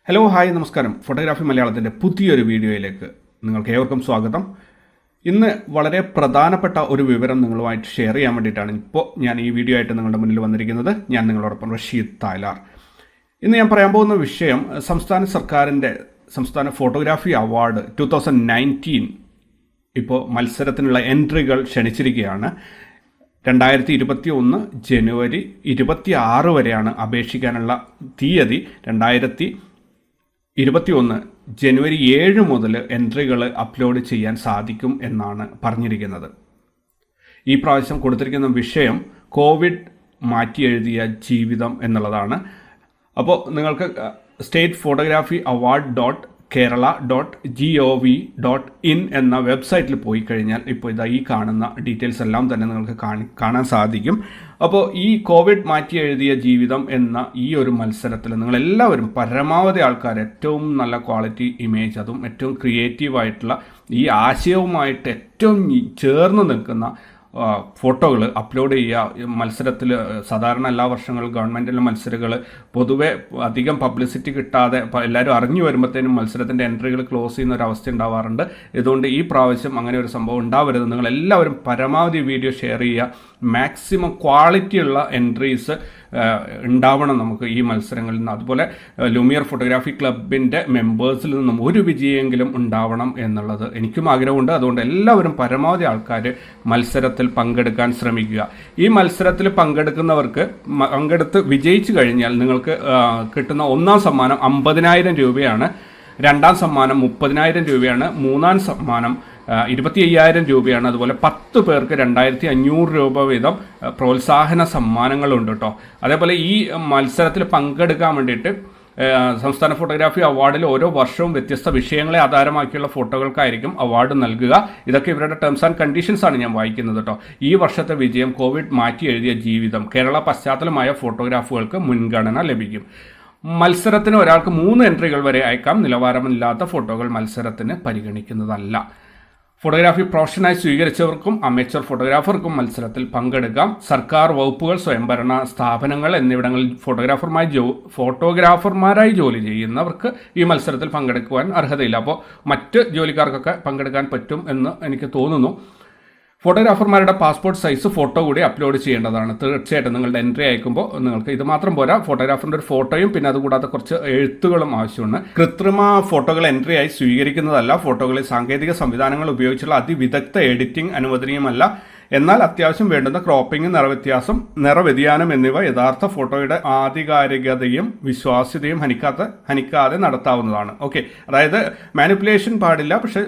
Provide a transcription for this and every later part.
Hello hi നമസ്കാരം. Photography മലയാളത്തിൻ്റെ പുതിയൊരു വീഡിയോയിലേക്ക് നിങ്ങൾക്ക് ഏവർക്കും സ്വാഗതം. ഇന്ന് വളരെ പ്രധാനപ്പെട്ട ഒരു വിവരം നിങ്ങളുമായിട്ട് ഷെയർ ചെയ്യാൻ വേണ്ടിയിട്ടാണ് ഇപ്പോൾ ഞാൻ ഈ വീഡിയോ ആയിട്ട് നിങ്ങളുടെ മുന്നിൽ വന്നിരിക്കുന്നത്. ഞാൻ നിങ്ങളോടൊപ്പം റഷീദ് തായലാർ. ഇന്ന് ഞാൻ പറയാൻ പോകുന്ന വിഷയം സംസ്ഥാന സർക്കാരിൻ്റെ സംസ്ഥാന ഫോട്ടോഗ്രാഫി അവാർഡ് 2019 ഇപ്പോൾ മത്സരത്തിനുള്ള എൻട്രികൾ ക്ഷണിച്ചിരിക്കുകയാണ്. 2021 ജനുവരി 26 വരെയാണ് അപേക്ഷിക്കാനുള്ള തീയതി. 2021 ജനുവരി 7 മുതൽ എൻട്രികൾ അപ്ലോഡ് ചെയ്യാൻ സാധിക്കും എന്നാണ് പറഞ്ഞിരിക്കുന്നത്. ഈ പ്രാവശ്യം കൊടുത്തിരിക്കുന്ന വിഷയം കോവിഡ് മാറ്റി എഴുതിയ ജീവിതം എന്നുള്ളതാണ്. അപ്പോൾ നിങ്ങൾക്ക് സ്റ്റേറ്റ് ഫോട്ടോഗ്രാഫി അവാർഡ് .kerala.gov.in എന്ന വെബ്സൈറ്റിൽ പോയി കഴിഞ്ഞാൽ ഇപ്പോൾ ഇതാ ഈ കാണുന്ന ഡീറ്റെയിൽസ് എല്ലാം തന്നെ നിങ്ങൾക്ക് കാണാൻ സാധിക്കും. അപ്പോൾ ഈ കോവിഡ് മാറ്റി എഴുതിയ ജീവിതം എന്ന ഈ ഒരു മത്സരത്തിൽ നിങ്ങളെല്ലാവരും പരമാവധി ആൾക്കാർ ഏറ്റവും നല്ല ക്വാളിറ്റി ഇമേജ്, അതും ഏറ്റവും ക്രിയേറ്റീവായിട്ടുള്ള ഈ ആശയവുമായിട്ട് ഏറ്റവും ചേർന്ന് നിൽക്കുന്ന ഫോട്ടോകൾ അപ്ലോഡ് ചെയ്യുക. മത്സരത്തിൽ സാധാരണ എല്ലാ വർഷങ്ങളും ഗവൺമെൻറ്റിലെ മത്സരങ്ങൾ പൊതുവെ അധികം പബ്ലിസിറ്റി കിട്ടാതെ എല്ലാവരും അറിഞ്ഞു വരുമ്പോഴത്തേനും മത്സരത്തിൻ്റെ എൻട്രികൾ ക്ലോസ് ചെയ്യുന്ന ഒരു അവസ്ഥ ഉണ്ടാവാറുണ്ട്. ഇതുകൊണ്ട് ഈ പ്രാവശ്യം അങ്ങനെ ഒരു സംഭവം ഉണ്ടാവരുത്. നിങ്ങളെല്ലാവരും പരമാവധി വീഡിയോ ഷെയർ ചെയ്യുക. മാക്സിമം ക്വാളിറ്റിയുള്ള എൻട്രീസ് ഉണ്ടാവണം നമുക്ക് ഈ മത്സരങ്ങളിൽ നിന്ന്. അതുപോലെ ലൂമിയർ ഫോട്ടോഗ്രാഫി ക്ലബിൻ്റെ മെമ്പേഴ്സിൽ നിന്നും ഒരു വിജയമെങ്കിലും ഉണ്ടാവണം എന്നുള്ളത് എനിക്കും ആഗ്രഹമുണ്ട്. അതുകൊണ്ട് എല്ലാവരും പരമാവധി ആൾക്കാർ മത്സരത്തിൽ പങ്കെടുക്കാൻ ശ്രമിക്കുക. ഈ മത്സരത്തിൽ പങ്കെടുത്ത് വിജയിച്ചു കഴിഞ്ഞാൽ നിങ്ങൾക്ക് കിട്ടുന്ന ഒന്നാം സമ്മാനം 50,000 രൂപയാണ്, രണ്ടാം സമ്മാനം 30,000 രൂപയാണ്, മൂന്നാം സമ്മാനം 25,000 രൂപയാണ്. അതുപോലെ 10 പേർക്ക് 2,500 രൂപ വീതം പ്രോത്സാഹന സമ്മാനങ്ങളുണ്ട് കേട്ടോ. അതേപോലെ ഈ മത്സരത്തിൽ പങ്കെടുക്കാൻ വേണ്ടിയിട്ട് സംസ്ഥാന ഫോട്ടോഗ്രാഫി അവാർഡിൽ ഓരോ വർഷവും വ്യത്യസ്ത വിഷയങ്ങളെ ആധാരമാക്കിയുള്ള ഫോട്ടോകൾക്കായിരിക്കും അവാർഡ് നൽകുക. ഇതൊക്കെ ഇവരുടെ ടേംസ് ആൻഡ് കണ്ടീഷൻസ് ആണ് ഞാൻ വായിക്കുന്നത് കേട്ടോ. ഈ വർഷത്തെ വിജയം കോവിഡ് മാറ്റി എഴുതിയ ജീവിതം കേരള പശ്ചാത്തലമായ ഫോട്ടോഗ്രാഫുകൾക്ക് മുൻഗണന ലഭിക്കും. മത്സരത്തിന് ഒരാൾക്ക് 3 എൻട്രികൾ വരെ അയക്കാം. നിലവാരമില്ലാത്ത ഫോട്ടോകൾ മത്സരത്തിന് പരിഗണിക്കുന്നതല്ല. ഫോട്ടോഗ്രാഫി പ്രൊഫഷനായി സ്വീകരിച്ചവർക്കും അമേച്ചർ ഫോട്ടോഗ്രാഫർക്കും മത്സരത്തിൽ പങ്കെടുക്കാം. സർക്കാർ വകുപ്പുകൾ, സ്വയംഭരണ സ്ഥാപനങ്ങൾ എന്നിവിടങ്ങളിൽ ഫോട്ടോഗ്രാഫർമാരായി ജോലി ചെയ്യുന്നവർക്ക് ഈ മത്സരത്തിൽ പങ്കെടുക്കുവാൻ അർഹതയില്ല. അപ്പോൾ മറ്റ് ജോലിക്കാർക്കൊക്കെ പങ്കെടുക്കാൻ പറ്റും എന്ന് എനിക്ക് തോന്നുന്നു. ഫോട്ടോഗ്രാഫർമാരുടെ പാസ്പോർട്ട് സൈസ് ഫോട്ടോ കൂടി അപ്ലോഡ് ചെയ്യേണ്ടതാണ്. തീർച്ചയായിട്ടും നിങ്ങളുടെ എൻട്രി അയക്കുമ്പോൾ നിങ്ങൾക്ക് ഇത് മാത്രം പോരാ, ഫോട്ടോഗ്രാഫറിൻ്റെ ഒരു ഫോട്ടോയും പിന്നെ അതുകൂടാതെ കുറച്ച് എഴുത്തുകളും ആവശ്യമാണ്. കൃത്രിമ ഫോട്ടോകൾ എൻട്രി ആയി സ്വീകരിക്കുന്നതല്ല. ഫോട്ടോകളിൽ സാങ്കേതിക സംവിധാനങ്ങൾ ഉപയോഗിച്ചുള്ള അതിവിദഗ്ധ എഡിറ്റിംഗ് അനുവദനീയമല്ല. എന്നാൽ അത്യാവശ്യം വേണ്ടുന്ന ക്രോപ്പിംഗ്, നിറവ്യതിയാനം എന്നിവ യഥാർത്ഥ ഫോട്ടോയുടെ ആധികാരികതയും വിശ്വാസ്യതയും ഹനിക്കാതെ നടത്താവുന്നതാണ്. ഓക്കെ, അതായത് മാനിപ്പുലേഷൻ പാടില്ല. പക്ഷെ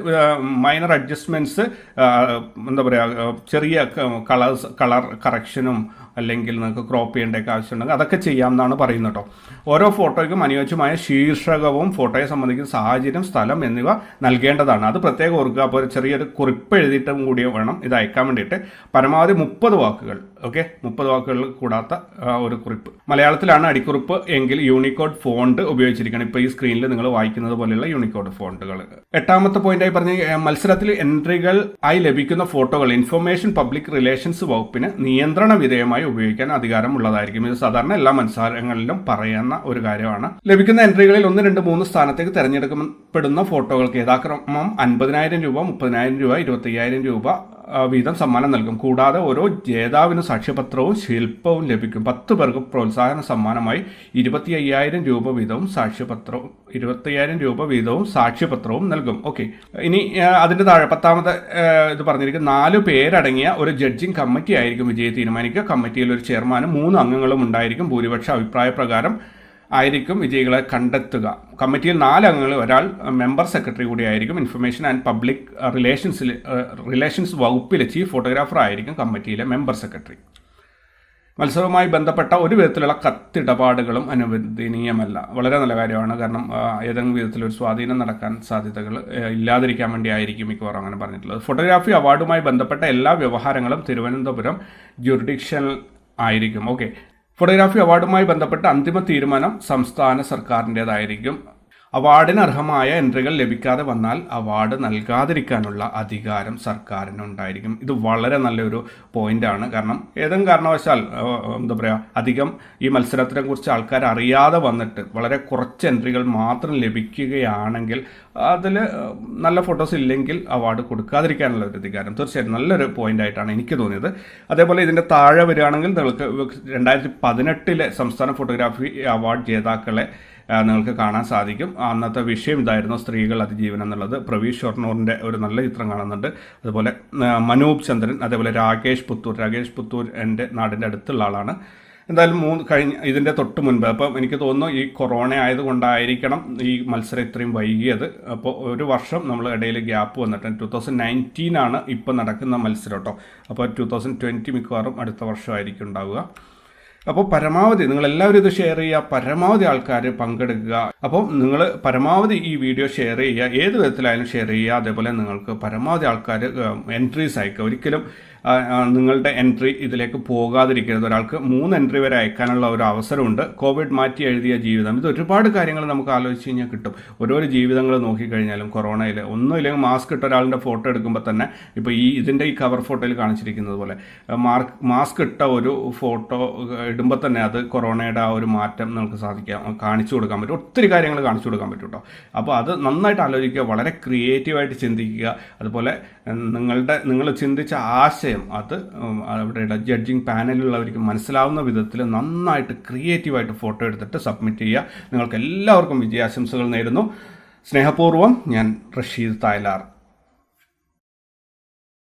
മൈനർ അഡ്ജസ്റ്റ്മെന്റ്സ്, എന്താ പറയുക, ചെറിയ കളർ കറക്ഷനും അല്ലെങ്കിൽ നിങ്ങൾക്ക് ക്രോപ്പ് ചെയ്യേണ്ടതൊക്കെ ആവശ്യമുണ്ടെങ്കിൽ അതൊക്കെ ചെയ്യാമെന്നാണ് പറയുന്നത് കേട്ടോ. ഓരോ ഫോട്ടോയ്ക്കും അനുയോജ്യമായ ശീർഷകവും ഫോട്ടോയെ സംബന്ധിക്കുന്ന സാഹചര്യം, സ്ഥലം എന്നിവ നൽകേണ്ടതാണ്. അത് പ്രത്യേകം ഓർക്കുക. അപ്പോൾ ചെറിയൊരു കുറിപ്പ് എഴുതിയിട്ടും കൂടി വേണം ഇത് അയക്കാൻ വേണ്ടിയിട്ട്. പരമാവധി 30 വാക്കുകൾ, ഓക്കെ, 30 വാക്കുകൾ കൂടാത്ത ഒരു കുറിപ്പ്. മലയാളത്തിലാണ് അടിക്കുറിപ്പ് എങ്കിൽ യൂണിക്കോഡ് ഫോണ്ട് ഉപയോഗിച്ചിരിക്കണം. ഇപ്പോൾ ഈ സ്ക്രീനിൽ നിങ്ങൾ വായിക്കുന്നത് പോലെയുള്ള യൂണിക്കോഡ് ഫോണ്ടുകൾ. 8ാമത്തെ പോയിന്റായി പറഞ്ഞ മത്സരത്തിൽ എൻട്രികൾ ആയി ലഭിക്കുന്ന ഫോട്ടോകൾ ഇൻഫർമേഷൻ പബ്ലിക് റിലേഷൻസ് വകുപ്പിന് നിയന്ത്രണ വിധേയമായി ഉപയോഗിക്കാൻ അധികാരമുള്ളതായിരിക്കും. ഇത് സാധാരണ എല്ലാ മത്സരങ്ങളിലും പറയുന്ന ഒരു കാര്യമാണ്. ലഭിക്കുന്ന എൻട്രികളിൽ 1, 2, 3 സ്ഥാനത്തേക്ക് തെരഞ്ഞെടുക്കപ്പെടുന്ന ഫോട്ടോകൾക്ക് യഥാക്രമം 50,000 രൂപ, 30,000 രൂപ, 25,000 രൂപ വീതം സമ്മാനം നൽകും. കൂടാതെ ഓരോ ജേതാവിനും സാക്ഷ്യപത്രവും ശില്പവും ലഭിക്കും. 10 പേർക്ക് പ്രോത്സാഹന സമ്മാനമായി 25,000 രൂപ വീതവും സാക്ഷ്യപത്രവും നൽകും. ഓക്കെ, ഇനി അതിന്റെ താഴെ 10ാമത്തെ ഇത് പറഞ്ഞിരിക്കും, 4 പേരടങ്ങിയ ഒരു ജഡ്ജിങ് കമ്മിറ്റി ആയിരിക്കും വിജയം തീരുമാനിക്കുക. കമ്മിറ്റിയിൽ ഒരു ചെയർമാനും 3 അംഗങ്ങളും ഉണ്ടായിരിക്കും. ഭൂരിപക്ഷ അഭിപ്രായ പ്രകാരം ആയിരിക്കും വിജയികളെ കണ്ടെത്തുക. കമ്മിറ്റിയിൽ 4 അംഗങ്ങളിൽ ഒരാൾ മെമ്പർ സെക്രട്ടറി കൂടിയായിരിക്കും. ഇൻഫർമേഷൻ ആൻഡ് പബ്ലിക് റിലേഷൻസ് വകുപ്പിലെ ചീഫ് ഫോട്ടോഗ്രാഫർ ആയിരിക്കും കമ്മിറ്റിയിലെ മെമ്പർ സെക്രട്ടറി. മത്സരവുമായി ബന്ധപ്പെട്ട ഒരു വിധത്തിലുള്ള കത്തിടപാടുകളും അനുവദനീയമല്ല. വളരെ നല്ല കാര്യമാണ്. കാരണം ഏതെങ്കിലും വിധത്തിലൊരു സ്വാധീനം നടക്കാൻ സാധ്യതകൾ ഇല്ലാതിരിക്കാൻ വേണ്ടി ആയിരിക്കും മിക്കവാറും അങ്ങനെ പറഞ്ഞിട്ടുള്ളത്. ഫോട്ടോഗ്രാഫി അവാർഡുമായി ബന്ധപ്പെട്ട എല്ലാ വ്യവഹാരങ്ങളും തിരുവനന്തപുരം ജുറിഡിക്ഷൻ ആയിരിക്കും. ഓക്കെ, ഫോട്ടോഗ്രാഫി അവാർഡുമായി ബന്ധപ്പെട്ട അന്തിമ തീരുമാനം സംസ്ഥാന സർക്കാരിൻ്റെതായിരിക്കും. അവാർഡിന് അർഹമായ എൻട്രികൾ ലഭിക്കാതെ വന്നാൽ അവാർഡ് നൽകാതിരിക്കാനുള്ള അധികാരം സർക്കാരിനുണ്ടായിരിക്കും. ഇത് വളരെ നല്ലൊരു പോയിന്റാണ്. കാരണം ഏതെങ്കിലും കാരണവശാൽ എന്താ പറയുക, അധികം ഈ മത്സരത്തിനെ കുറിച്ച് ആൾക്കാർ അറിയാതെ വന്നിട്ട് വളരെ കുറച്ച് എൻട്രികൾ മാത്രം ലഭിക്കുകയാണെങ്കിൽ അതിൽ നല്ല ഫോട്ടോസ് ഇല്ലെങ്കിൽ അവാർഡ് കൊടുക്കാതിരിക്കാനുള്ള ഒരു അധികാരം തീർച്ചയായിട്ടും നല്ലൊരു പോയിന്റ് ആയിട്ടാണ് എനിക്ക് തോന്നിയത്. അതേപോലെ ഇതിൻ്റെ താഴെ വരികയാണെങ്കിൽ നിങ്ങൾക്ക് 2018 സംസ്ഥാന ഫോട്ടോഗ്രാഫി അവാർഡ് ജേതാക്കളെ നിങ്ങൾക്ക് കാണാൻ സാധിക്കും. അന്നത്തെ വിഷയം ഇതായിരുന്നു, സ്ത്രീകൾ അതിജീവനം എന്നുള്ളത്. പ്രവീഷ് ഷൊർണൂറിൻ്റെ ഒരു നല്ല ചിത്രം കാണുന്നുണ്ട്. അതുപോലെ മനൂപ് ചന്ദ്രൻ, അതേപോലെ രാകേഷ് പുത്തൂർ എൻ്റെ നാടിൻ്റെ അടുത്തുള്ള ആളാണ്. എന്തായാലും ഇതിൻ്റെ തൊട്ട് മുൻപ്, അപ്പം എനിക്ക് തോന്നുന്നു ഈ കൊറോണ ആയതുകൊണ്ടായിരിക്കണം ഈ മത്സരം ഇത്രയും വൈകിയത്. അപ്പോൾ ഒരു വർഷം നമ്മൾ ഇടയിൽ ഗ്യാപ്പ് വന്നിട്ട് 2019 ഇപ്പം നടക്കുന്ന മത്സരം കേട്ടോ. അപ്പോൾ 2020 മിക്കവാറും അടുത്ത വർഷമായിരിക്കും ഉണ്ടാവുക. അപ്പോൾ പരമാവധി നിങ്ങളെല്ലാവരും ഇത് ഷെയർ ചെയ്യുക, പരമാവധി ആൾക്കാർ പങ്കെടുക്കുക. അപ്പോൾ നിങ്ങൾ പരമാവധി ഈ വീഡിയോ ഷെയർ ചെയ്യുക, ഏത് വിധത്തിലായാലും ഷെയർ ചെയ്യുക. അതേപോലെ നിങ്ങൾക്ക് പരമാവധി ആൾക്കാർ എൻട്രീസ് അയക്കുക. ഒരിക്കലും നിങ്ങളുടെ എൻട്രി ഇതിലേക്ക് പോകാതിരിക്കരുത്. ഒരാൾക്ക് 3 എൻട്രി വരെ അയക്കാനുള്ള ഒരു അവസരമുണ്ട്. കോവിഡ് മാറ്റി എഴുതിയ ജീവിതം, ഇത് ഒരുപാട് കാര്യങ്ങൾ നമുക്ക് ആലോചിച്ച് കഴിഞ്ഞാൽ കിട്ടും. ഓരോ ജീവിതങ്ങൾ നോക്കിക്കഴിഞ്ഞാലും കൊറോണയിൽ ഒന്നുമില്ലെങ്കിൽ മാസ്ക് ഇട്ട ഒരാളുടെ ഫോട്ടോ എടുക്കുമ്പോൾ തന്നെ, ഇപ്പോൾ ഇതിൻ്റെ ഈ കവർ ഫോട്ടോയിൽ കാണിച്ചിരിക്കുന്നത് പോലെ മാസ്ക് ഇട്ട ഒരു ഫോട്ടോ ഇടുമ്പോൾ തന്നെ അത് കൊറോണയുടെ ആ ഒരു മാറ്റം നമുക്ക് കാണിച്ചു കൊടുക്കാൻ പറ്റും. ഒത്തിരി കാര്യങ്ങൾ കാണിച്ചു കൊടുക്കാൻ പറ്റും കേട്ടോ. അപ്പോൾ അത് നന്നായിട്ട് ആലോചിക്കുക, വളരെ ക്രിയേറ്റീവായിട്ട് ചിന്തിക്കുക. അതുപോലെ നിങ്ങൾ ചിന്തിച്ച ആശയം അത് അവിടെ ജഡ്ജിങ് പാനലിലുള്ളവർക്ക് മനസ്സിലാവുന്ന വിധത്തിൽ നന്നായിട്ട് ക്രിയേറ്റീവായിട്ട് ഫോട്ടോ എടുത്തിട്ട് സബ്മിറ്റ് ചെയ്യുക. നിങ്ങൾക്ക് എല്ലാവർക്കും വിജയാശംസകൾ നേരുന്നു. സ്നേഹപൂർവ്വം, ഞാൻ റഷീദ് തായലാർ.